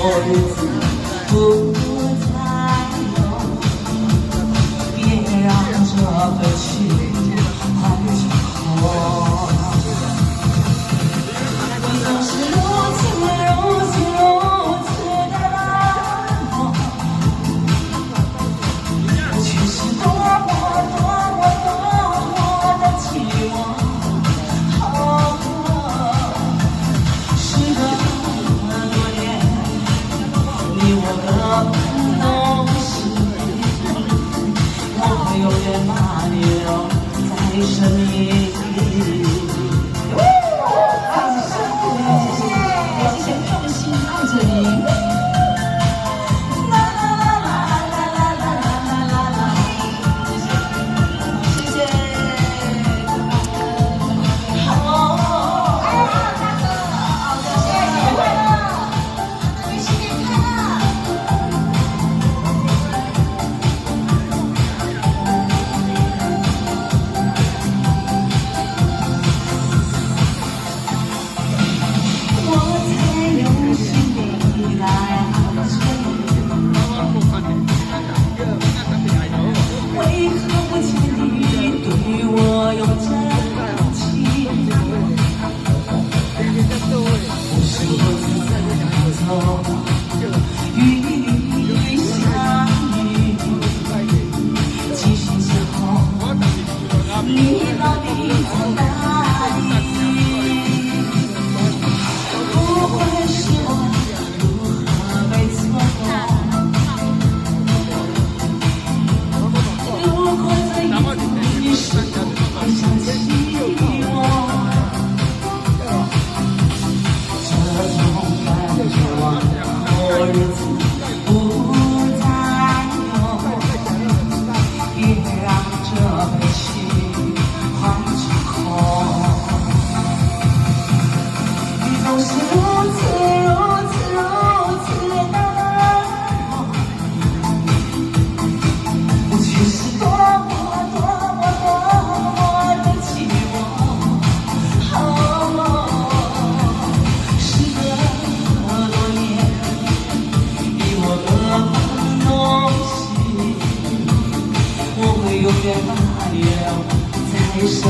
日子不再有，别让这个情换成空。你总是如此的冷漠，却是多么的期望。时隔多年，你我的东西，我会永远把你留在生命里。日子不再有，别让这份情换成空。你总是如此的冷漠，我却是多么的期望。时隔多年。永远把你留在生